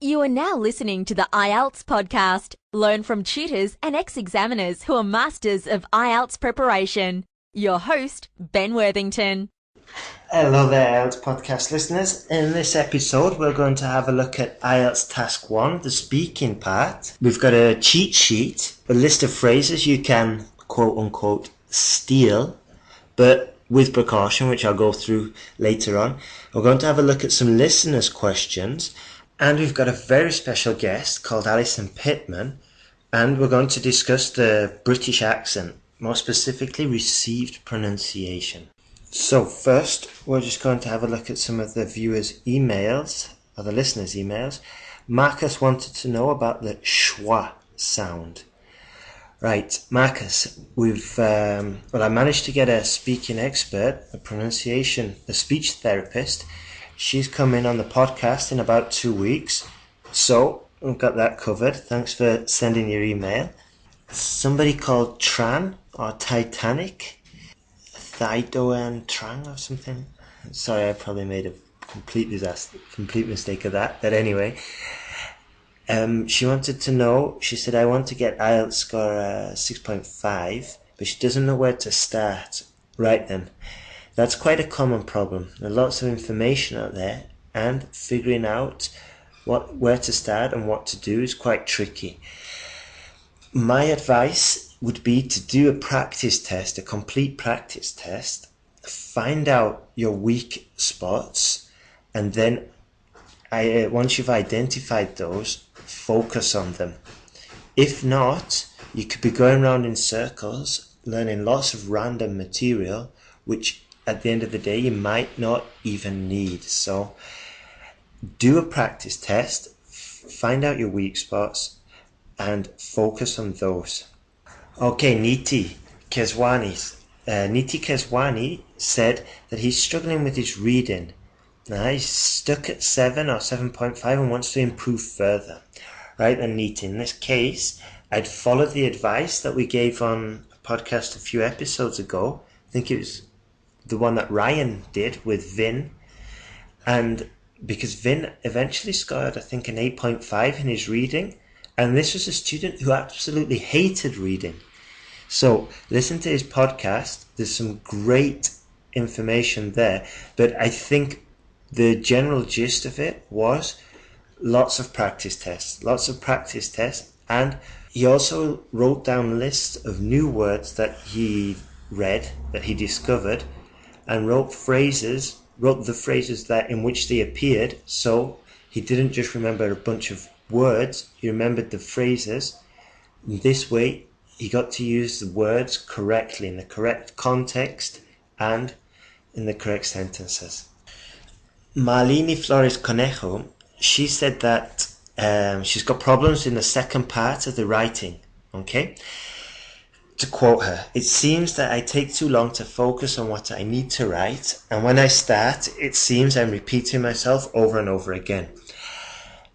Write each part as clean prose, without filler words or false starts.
You are now listening to the IELTS podcast. Learn from tutors and ex-examiners who are masters of IELTS preparation. Your host, Ben Worthington. Hello there, IELTS podcast listeners. In this episode, we're going to have a look at IELTS Task 1, the speaking part. We've got a cheat sheet, a list of phrases you can, quote-unquote, steal, but with precaution, which I'll go through later on. We're going to have a look at some listeners' questions, and we've got a very special guest called Alison Pittman, and we're going to discuss the British accent, more specifically received pronunciation. So first, we're just going to have a look at some of the viewers' emails, or the listeners' emails. Marcus wanted to know about the schwa sound. Right, Marcus, I managed to get a speaking expert, a speech therapist. She's coming on the podcast in about 2 weeks, so we've got that covered. Thanks for sending your email. Somebody called Tran, or Titanic, Thidoan Trang or something. Sorry, I probably made a complete mistake of that, but anyway. She wanted to know, she said, I want to get IELTS score 6.5, but she doesn't know where to start. Right then, that's quite a common problem. There's lots of information out there, and figuring out where to start and what to do is quite tricky. My advice would be to do a practice test, a complete practice test, find out your weak spots, and then once you've identified those, focus on them. If not, you could be going around in circles, learning lots of random material, which at the end of the day you might not even need. So do a practice test, find out your weak spots, and focus on those. Okay, Niti Keswani said that he's struggling with his reading. Now, he's stuck at 7 or 7.5 and wants to improve further. Right then, Niti, in this case, I'd follow the advice that we gave on a podcast a few episodes ago. I think it was the one that Ryan did with Vin. And because Vin eventually scored, I think, an 8.5 in his reading. And this was a student who absolutely hated reading. So listen to his podcast. There's some great information there. But I think the general gist of it was lots of practice tests. And he also wrote down lists of new words that he read, that he discovered, and wrote the phrases that in which they appeared. So he didn't just remember a bunch of words, he remembered the phrases. In this way, he got to use the words correctly, in the correct context, and in the correct sentences. Marlene Flores Conejo, she said that she's got problems in the second part of the writing. Okay? To quote her, it seems that I take too long to focus on what I need to write, and when I start, it seems I'm repeating myself over and over again.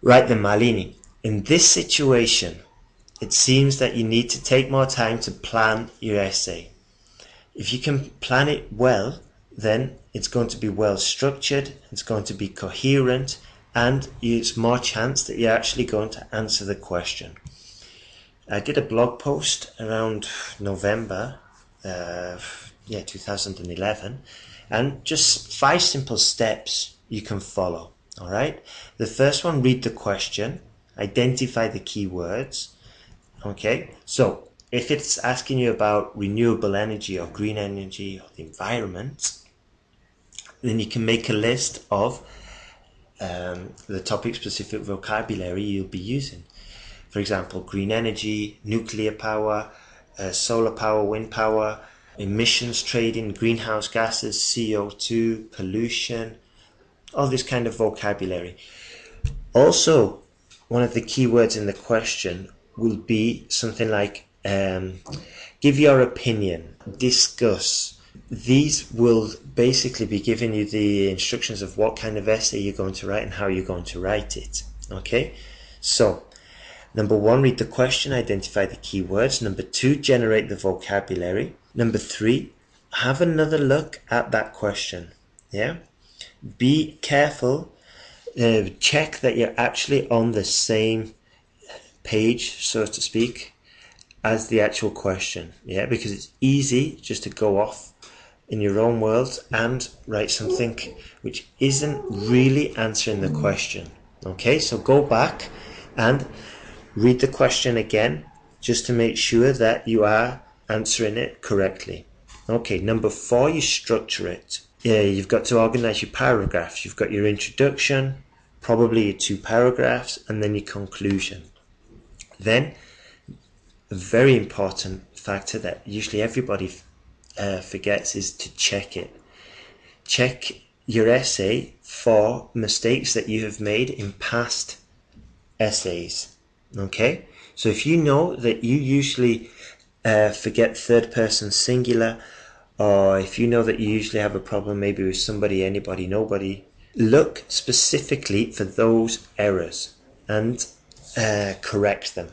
Right then, Marlene, in this situation, it seems that you need to take more time to plan your essay. If you can plan it well, then it's going to be well structured, it's going to be coherent, and it's more chance that you're actually going to answer the question. I did a blog post around November 2011, and just 5 simple steps you can follow. All right. The first one, read the question, identify the key words. Okay. So if it's asking you about renewable energy or green energy or the environment, then you can make a list of the topic-specific vocabulary you'll be using. For example, green energy, nuclear power, solar power, wind power, emissions trading, greenhouse gases, CO2, pollution, all this kind of vocabulary. Also, one of the key words in the question will be something like give your opinion, discuss. These will basically be giving you the instructions of what kind of essay you're going to write and how you're going to write it. Okay? So, number 1, read the question, identify the key words. Number 2, generate the vocabulary. Number 3, have another look at that question. Yeah? Be careful check that you're actually on the same page, so to speak, as the actual question. Yeah, because it's easy just to go off in your own world and write something which isn't really answering the question. Okay, so go back and read the question again just to make sure that you are answering it correctly. Okay, number 4, you structure it. Yeah, you've got to organize your paragraphs. You've got your introduction, probably your 2 paragraphs, and then your conclusion. Then, a very important factor that usually everybody forgets is to check it. Check your essay for mistakes that you have made in past essays. Okay, so if you know that you usually forget third person singular, or if you know that you usually have a problem maybe with somebody, anybody, nobody, look specifically for those errors and correct them.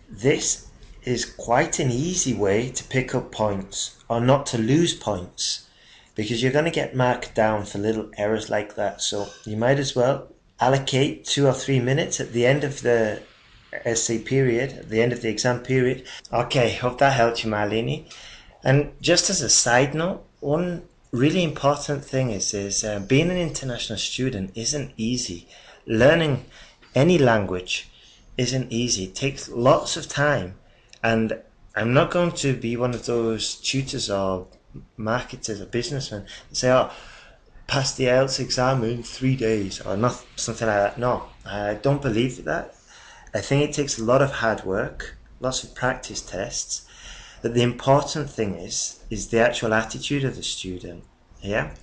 This is quite an easy way to pick up points or not to lose points, because you're going to get marked down for little errors like that. So you might as well allocate 2 or 3 minutes at the end of the essay period, at the end of the exam period. Okay, hope that helped you, Marlene. And just as a side note, one really important thing is being an international student isn't easy. Learning any language isn't easy. It takes lots of time, and I'm not going to be one of those tutors or marketers or businessmen that say, oh, pass the IELTS exam in 3 days or not, something like that. No, I don't believe that. I think it takes a lot of hard work, lots of practice tests, but the important thing is the actual attitude of the student. Yeah,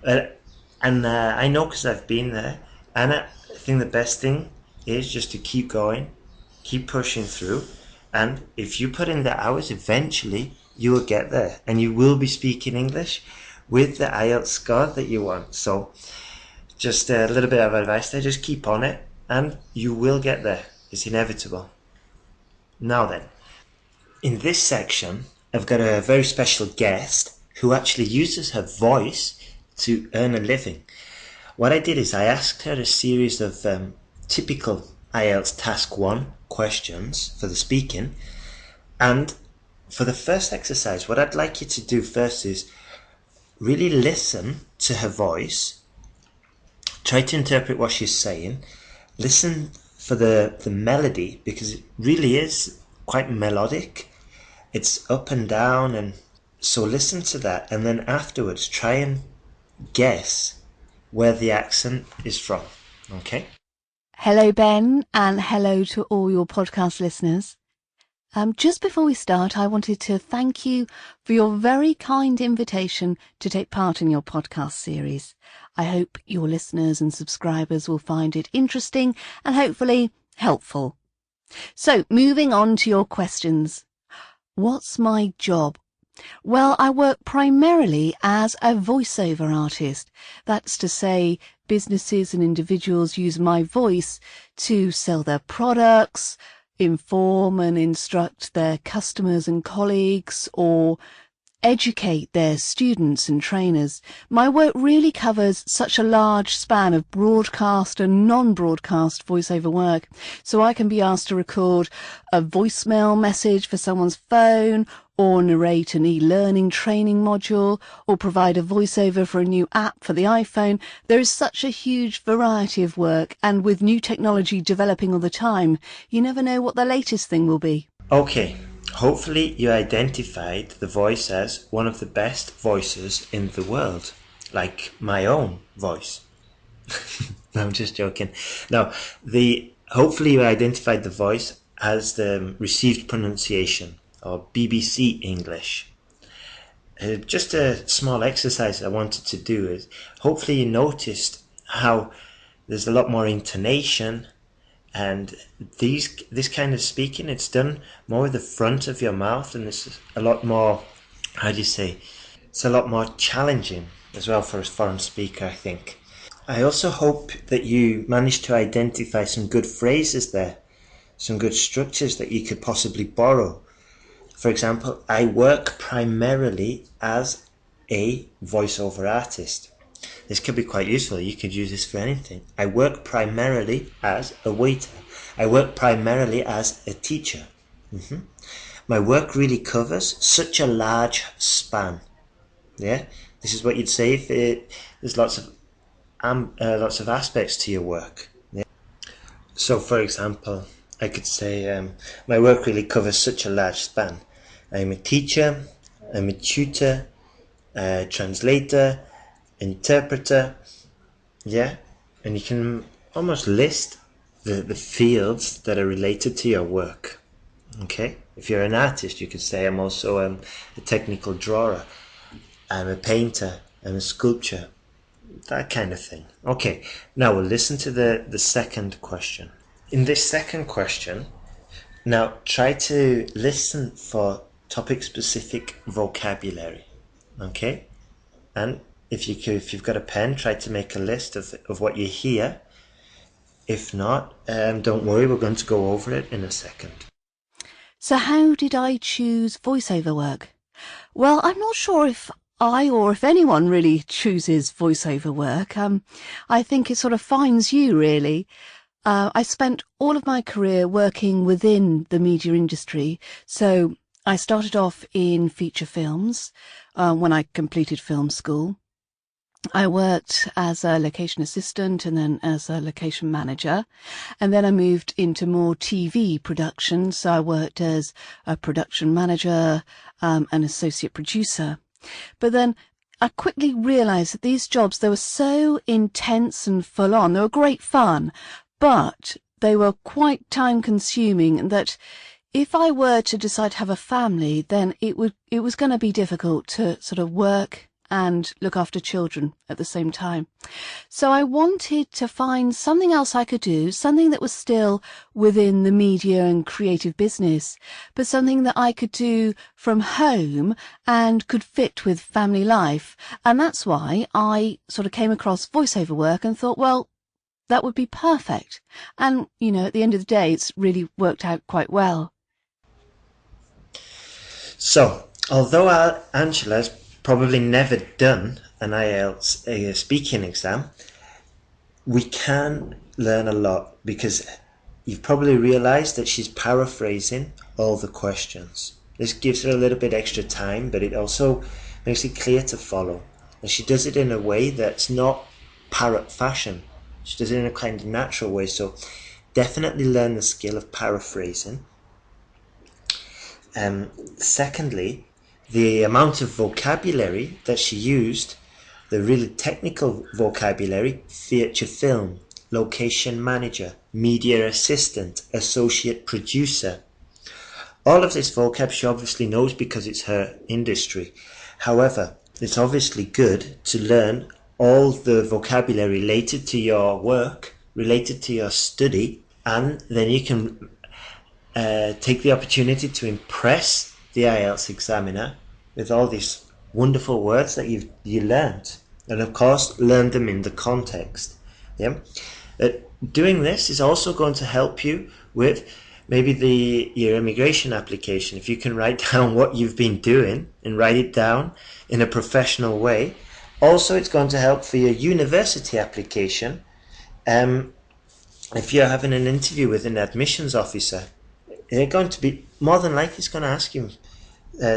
and I know because I've been there, and I think the best thing is just to keep going, keep pushing through, and if you put in the hours, eventually you will get there and you will be speaking English with the IELTS score that you want. So just a little bit of advice there, just keep on it and you will get there. It's inevitable. Now then, in this section I've got a very special guest who actually uses her voice to earn a living. What I did is I asked her a series of typical IELTS Task 1 questions for the speaking, and for the first exercise, what I'd like you to do first is really listen to her voice, try to interpret what she's saying, listen for the melody, because it really is quite melodic. It's up and down, and so listen to that, and then afterwards try and guess where the accent is from. Okay? Hello, Ben, and hello to all your podcast listeners. Just before we start, I wanted to thank you for your very kind invitation to take part in your podcast series. I hope your listeners and subscribers will find it interesting and hopefully helpful. So, moving on to your questions. What's my job? Well, I work primarily as a voiceover artist. That's to say, businesses and individuals use my voice to sell their products, inform and instruct their customers and colleagues, or educate their students and trainers. My work really covers such a large span of broadcast and non-broadcast voiceover work, so I can be asked to record a voicemail message for someone's phone, or narrate an e-learning training module, or provide a voiceover for a new app for the iPhone. There is such a huge variety of work, and with new technology developing all the time, you never know what the latest thing will be. Okay, hopefully you identified the voice as one of the best voices in the world, like my own voice. No, I'm just joking. No, hopefully you identified the voice as the received pronunciation, or BBC English. Just a small exercise I wanted to do is, hopefully you noticed how there's a lot more intonation, and this kind of speaking, it's done more with the front of your mouth, and it's a lot more, it's a lot more challenging as well for a foreign speaker, I think. I also hope that you managed to identify some good phrases there, some good structures that you could possibly borrow. For example, I work primarily as a voiceover artist. This could be quite useful. You could use this for anything. I work primarily as a waiter. I work primarily as a teacher. My work really covers such a large span. Yeah, this is what you'd say if there's lots of aspects to your work. Yeah? So, for example, I could say my work really covers such a large span. I'm a teacher, I'm a tutor, a translator, interpreter. Yeah, and you can almost list the fields that are related to your work. Okay, if you're an artist, you could say I'm also a technical drawer, I'm a painter, I'm a sculptor, that kind of thing. Okay, now we'll listen to the second question. In this second question, now try to listen for topic-specific vocabulary. Okay, and if you've got a pen, try to make a list of what you hear. If not, don't worry, we're going to go over it in a second. So how did I choose voiceover work? Well, I'm not sure if I or if anyone really chooses voiceover work. I think it sort of finds you, really. I spent all of my career working within the media industry. So I started off in feature films when I completed film school. I worked as a location assistant and then as a location manager. And then I moved into more TV production. So I worked as a production manager, an associate producer. But then I quickly realised that these jobs, they were so intense and full on. They were great fun, but they were quite time consuming, that if I were to decide to have a family, then it was going to be difficult to sort of work and look after children at the same time. So I wanted to find something else I could do, something that was still within the media and creative business, but something that I could do from home and could fit with family life. And that's why I sort of came across voiceover work and thought, well, that would be perfect. And, you know, at the end of the day, it's really worked out quite well. So, although Angela's probably never done an IELTS speaking exam, we can learn a lot, because you've probably realised that she's paraphrasing all the questions. This gives her a little bit extra time, but it also makes it clear to follow. And she does it in a way that's not parrot fashion. She does it in a kind of natural way, so definitely learn the skill of paraphrasing. Secondly, the amount of vocabulary that she used, the really technical vocabulary: feature film, location manager, media assistant, associate producer. All of this vocab she obviously knows because it's her industry. However, it's obviously good to learn all the vocabulary related to your work, related to your study, and then you can take the opportunity to impress the IELTS examiner with all these wonderful words that you learned, and of course learn them in the context. Yeah, doing this is also going to help you with maybe your immigration application. If you can write down what you've been doing and write it down in a professional way. Also, it's going to help for your university application. If you're having an interview with an admissions officer, they're going to be more than likely it's going to ask you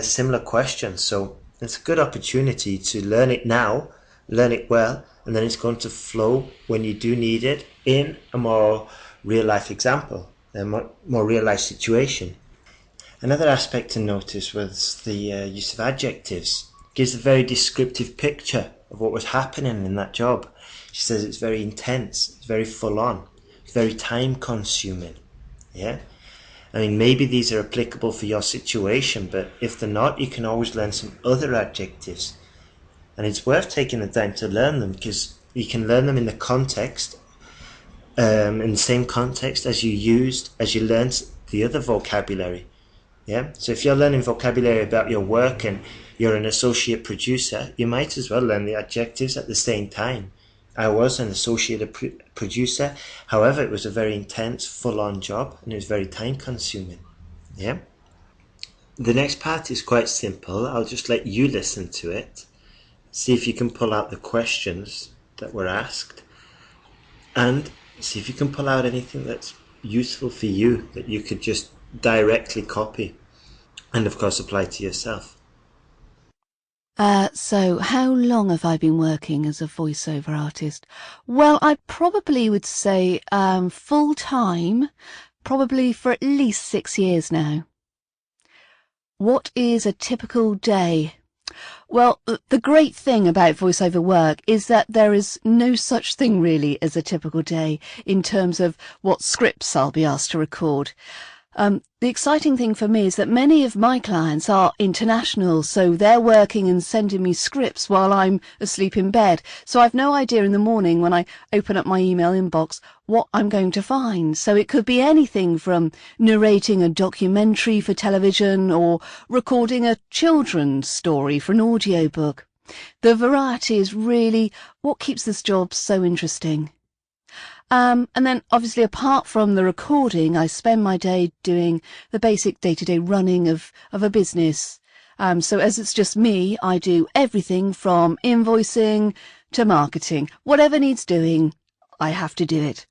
similar questions. So it's a good opportunity to learn it now, learn it well, and then it's going to flow when you do need it in a more real life example, a more real life situation. Another aspect to notice was the use of adjectives. It gives a very descriptive picture of what was happening in that job. She says it's very intense, it's very full on, it's very time consuming. Yeah. I mean, maybe these are applicable for your situation, but if they're not, you can always learn some other adjectives. And it's worth taking the time to learn them, because you can learn them in the context, in the same context as you learned the other vocabulary. Yeah. So if you're learning vocabulary about your work and you're an associate producer, you might as well learn the adjectives at the same time. I was an associate producer. However, it was a very intense, full-on job, and it was very time-consuming. Yeah. The next part is quite simple. I'll just let you listen to it. See if you can pull out the questions that were asked, and see if you can pull out anything that's useful for you that you could just directly copy and of course apply to yourself. So how long have I been working as a voiceover artist? Well, I probably would say full time, probably for at least 6 years now. What is a typical day? Well, the great thing about voiceover work is that there is no such thing really as a typical day in terms of what scripts I'll be asked to record. The exciting thing for me is that many of my clients are international, so they're working and sending me scripts while I'm asleep in bed. So I've no idea in the morning when I open up my email inbox what I'm going to find. So it could be anything from narrating a documentary for television or recording a children's story for an audiobook. The variety is really what keeps this job so interesting. And then obviously apart from the recording, I spend my day doing the basic day-to-day running of a business. So as it's just me, I do everything from invoicing to marketing. Whatever needs doing, I have to do it.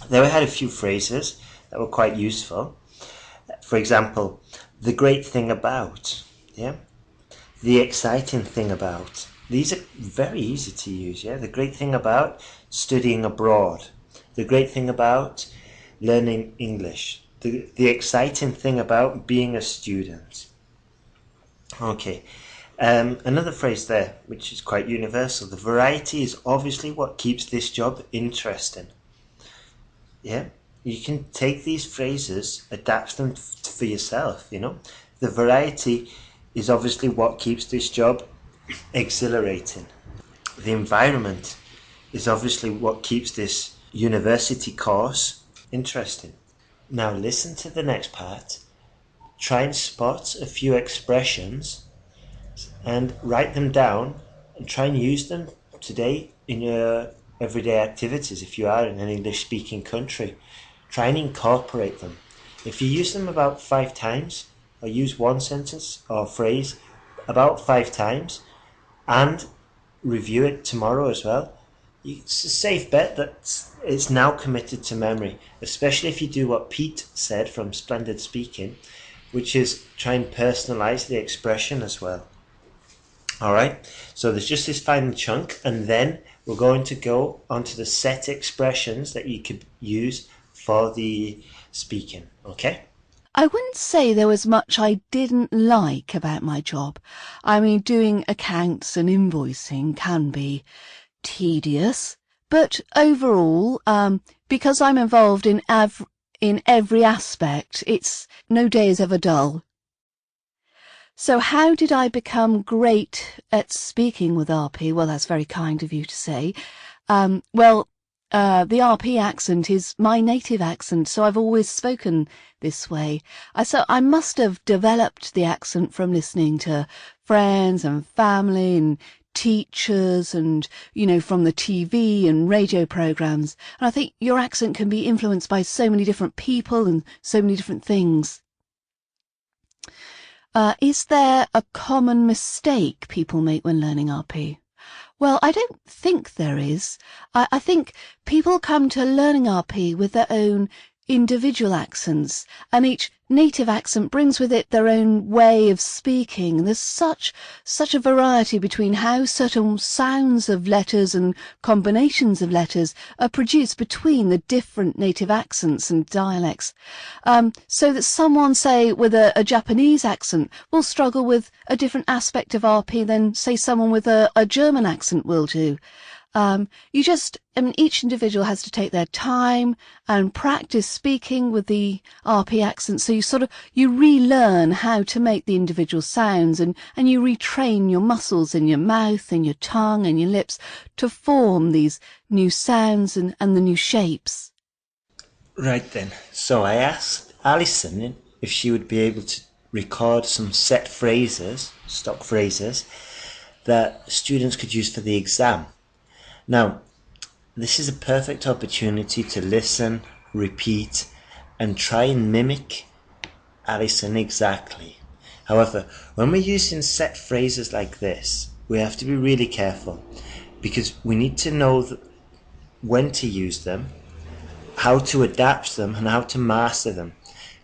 There we had a few phrases that were quite useful. For example, the great thing about, yeah? The exciting thing about. These are very easy to use, yeah? The great thing about studying abroad. The great thing about learning English. The exciting thing about being a student. Okay. Another phrase there, which is quite universal. The variety is obviously what keeps this job interesting. Yeah? You can take these phrases, adapt them for yourself, you know? The variety is obviously what keeps this job exhilarating. The environment is obviously what keeps this university course interesting. Now listen to the next part. Try and spot a few expressions and write them down and try and use them today in your everyday activities. If you are in an English speaking country, try and incorporate them. If you use them about 5 times, or use one sentence or phrase about 5 times and review it tomorrow as well, it's a safe bet that it's now committed to memory, especially if you do what Pete said from Splendid Speaking, which is try and personalize the expression as well. Alright, so there's just this final chunk, and then we're going to go onto the set expressions that you could use for the speaking, okay? I wouldn't say there was much I didn't like about my job. I mean, doing accounts and invoicing can be tedious, but overall, because I'm involved in every aspect, it's no day is ever dull. So how did I become great at speaking with RP? Well, that's very kind of you to say. The RP accent is my native accent, so I've always spoken this way. So I must have developed the accent from listening to friends and family and teachers and, you know, from the TV and radio programs. And I think your accent can be influenced by so many different people and so many different things. Is there a common mistake people make when learning RP? Well, I don't think there is. I think people come to learning RP with their own individual accents, and each native accent brings with it their own way of speaking. And there's such a variety between how certain sounds of letters and combinations of letters are produced between the different native accents and dialects. So that someone, say, with a Japanese accent will struggle with a different aspect of RP than, say, someone with a German accent will do. Each individual has to take their time and practice speaking with the RP accent. So you relearn how to make the individual sounds, and you retrain your muscles in your mouth and your tongue and your lips to form these new sounds and the new shapes. Right then. So I asked Alison if she would be able to record some set phrases, stock phrases, that students could use for the exam. Now, this is a perfect opportunity to listen, repeat, and try and mimic Alison exactly. However, when we're using set phrases like this, we have to be really careful. because we need to know when to use them, how to adapt them, and how to master them.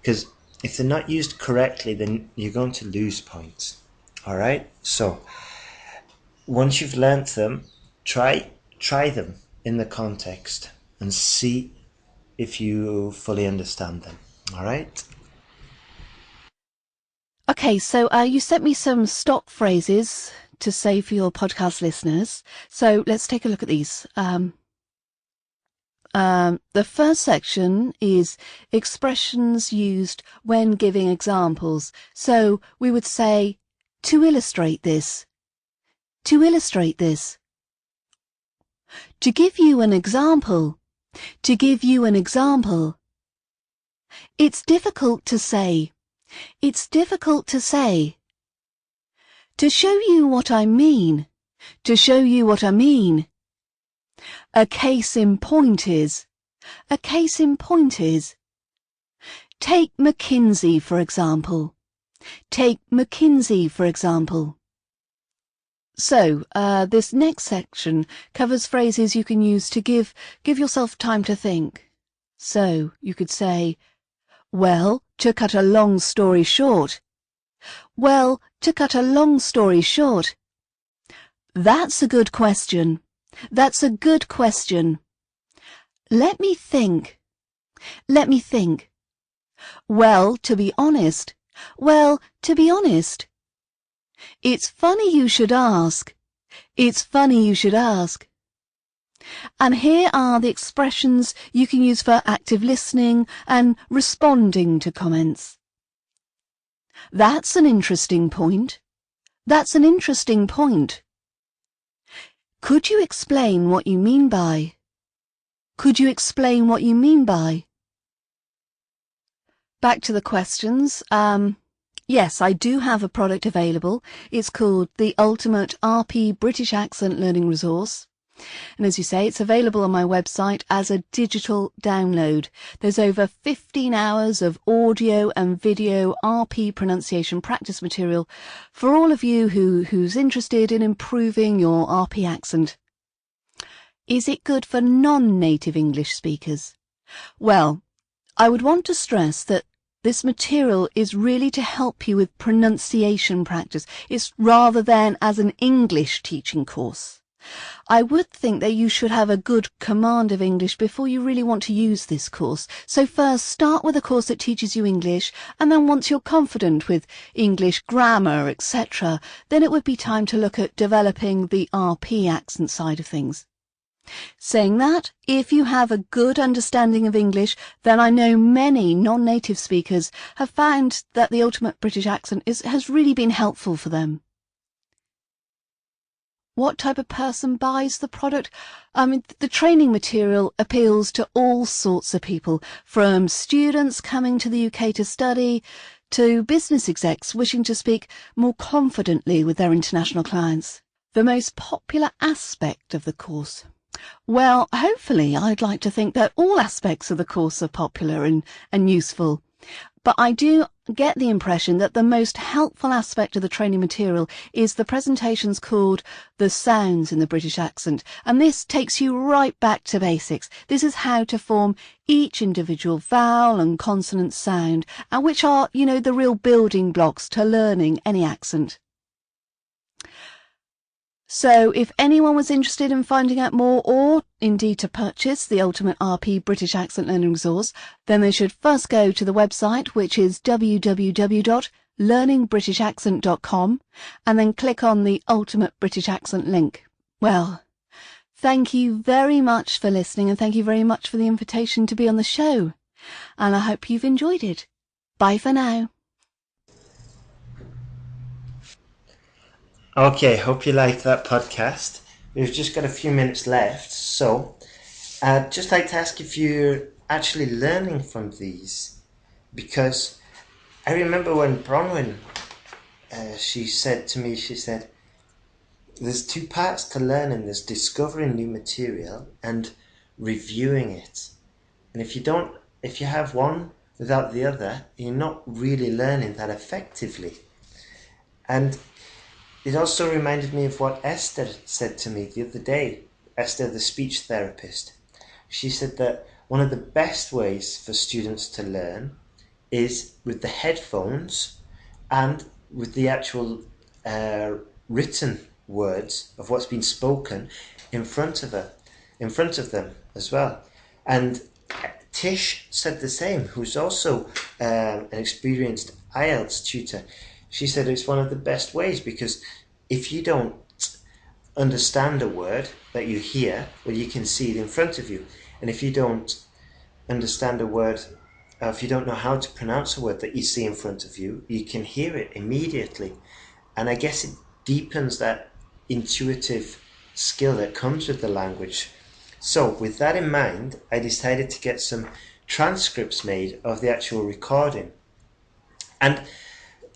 Because if they're not used correctly, then you're going to lose points. Alright? So, once you've learnt them, try them in the context and see if you fully understand them. Alright? Okay, so you sent me some stock phrases to say for your podcast listeners. So let's take a look at these. The first section is expressions used when giving examples. So we would say, to illustrate this. To illustrate this. To give you an example. To give you an example. It's difficult to say. It's difficult to say. To show you what I mean. To show you what I mean. A case in point is. A case in point is. Take McKinsey, for example. Take McKinsey, for example. So, this next section covers phrases you can use to give yourself time to think. So, you could say, well, to cut a long story short. Well, to cut a long story short. That's a good question. That's a good question. Let me think. Let me think. Well, to be honest. Well, to be honest. It's funny you should ask. It's funny you should ask. And here are the expressions you can use for active listening and responding to comments. That's an interesting point. That's an interesting point. Could you explain what you mean by? Could you explain what you mean by? Back to the questions. Yes, I do have a product available. It's called the Ultimate RP British Accent Learning Resource. And as you say, it's available on my website as a digital download. There's over 15 hours of audio and video RP pronunciation practice material for all of you who's interested in improving your RP accent. Is it good for non-native English speakers? Well, I would want to stress that this material is really to help you with pronunciation practice. It's rather than as an English teaching course. I would think that you should have a good command of English before you really want to use this course. So first, start with a course that teaches you English, and then once you're confident with English grammar, etc., then it would be time to look at developing the RP accent side of things. Saying that, if you have a good understanding of English, then I know many non-native speakers have found that the Ultimate British Accent has really been helpful for them. What type of person buys the product? The training material appeals to all sorts of people, from students coming to the UK to study, to business execs wishing to speak more confidently with their international clients. The most popular aspect of the course? Well, hopefully I'd like to think that all aspects of the course are popular and useful. But I do get the impression that the most helpful aspect of the training material is the presentations called The Sounds in the British Accent, and this takes you right back to basics. This is how to form each individual vowel and consonant sound, and which are, the real building blocks to learning any accent. So if anyone was interested in finding out more, or indeed to purchase the Ultimate RP British Accent Learning Resource, then they should first go to the website, which is www.learningbritishAccent.com, and then click on the Ultimate British Accent link. Well, thank you very much for listening, and thank you very much for the invitation to be on the show. And I hope you've enjoyed it. Bye for now. Okay, hope you liked that podcast. We've just got a few minutes left, so I'd just like to ask if you're actually learning from these, because I remember when Bronwyn, she said, there's two parts to learning. There's discovering new material and reviewing it. And if you have one without the other, you're not really learning that effectively. And it also reminded me of what Esther said to me the other day. Esther, the speech therapist. She said that one of the best ways for students to learn is with the headphones and with the actual written words of what's been spoken in front of them as well. And Tish said the same, who's also an experienced IELTS tutor. She said it's one of the best ways, because if you don't understand a word that you hear, well, you can see it in front of you. And if you don't understand a word, if you don't know how to pronounce a word that you see in front of you, you can hear it immediately. And I guess it deepens that intuitive skill that comes with the language. So with that in mind, I decided to get some transcripts made of the actual recording. And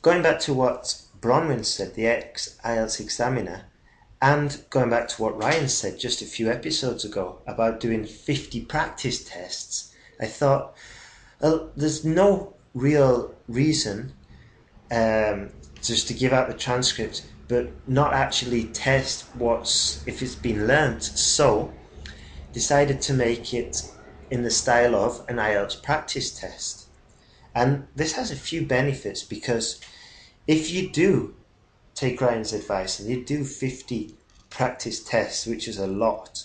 going back to what Bronwyn said, the ex-IELTS examiner, and going back to what Ryan said just a few episodes ago about doing 50 practice tests, I thought, well, there's no real reason just to give out the transcript but not actually test if it's been learnt. So decided to make it in the style of an IELTS practice test. And this has a few benefits, because if you do take Ryan's advice and you do 50 practice tests, which is a lot,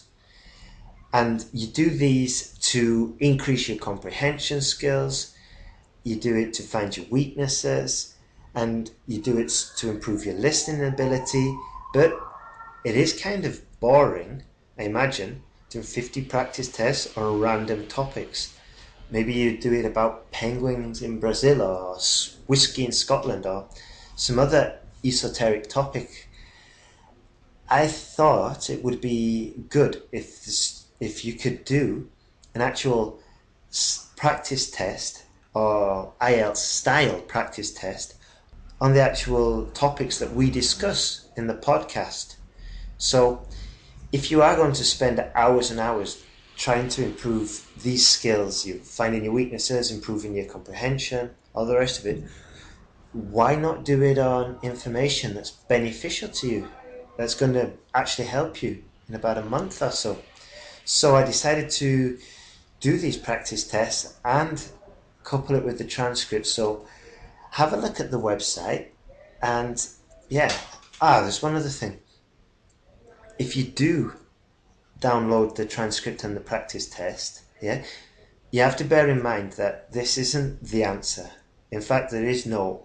and you do these to increase your comprehension skills, you do it to find your weaknesses, and you do it to improve your listening ability, but it is kind of boring, I imagine, doing 50 practice tests on random topics. Maybe you do it about penguins in Brazil, or whiskey in Scotland, or some other esoteric topic. I thought it would be good if you could do an actual practice test, or IELTS style practice test, on the actual topics that we discuss in the podcast. So if you are going to spend hours and hours trying to improve these skills, you finding your weaknesses, improving your comprehension, all the rest of it, why not do it on information that's beneficial to you, that's going to actually help you in about a month or so? So I decided to do these practice tests and couple it with the transcript. So have a look at the website, and there's one other thing. If you do download the transcript and the practice test, you have to bear in mind that this isn't the answer. In fact, there is no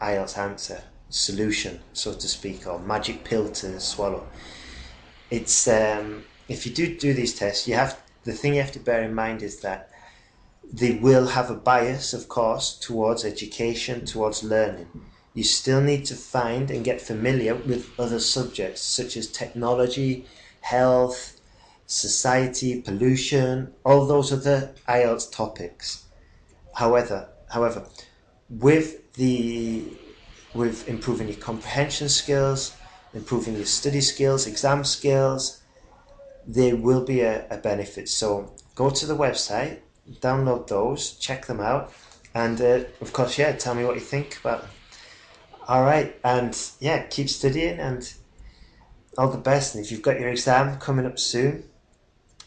IELTS answer, solution, so to speak, or magic pill to swallow. It's if you do these tests, the thing you have to bear in mind is that they will have a bias, of course, towards education, towards learning. You still need to find and get familiar with other subjects such as technology, health, society, pollution, all those other IELTS topics. However, with improving your comprehension skills, improving your study skills, exam skills, there will be a benefit. So go to the website, download those, check them out, and of course, tell me what you think about them. All right, and keep studying, and all the best. And if you've got your exam coming up soon,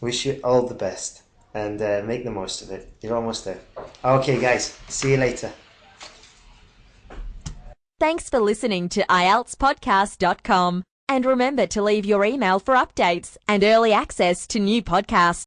wish you all the best, and make the most of it. You're almost there. Okay, guys, see you later. Thanks for listening to IELTSPodcast.com. And remember to leave your email for updates and early access to new podcasts.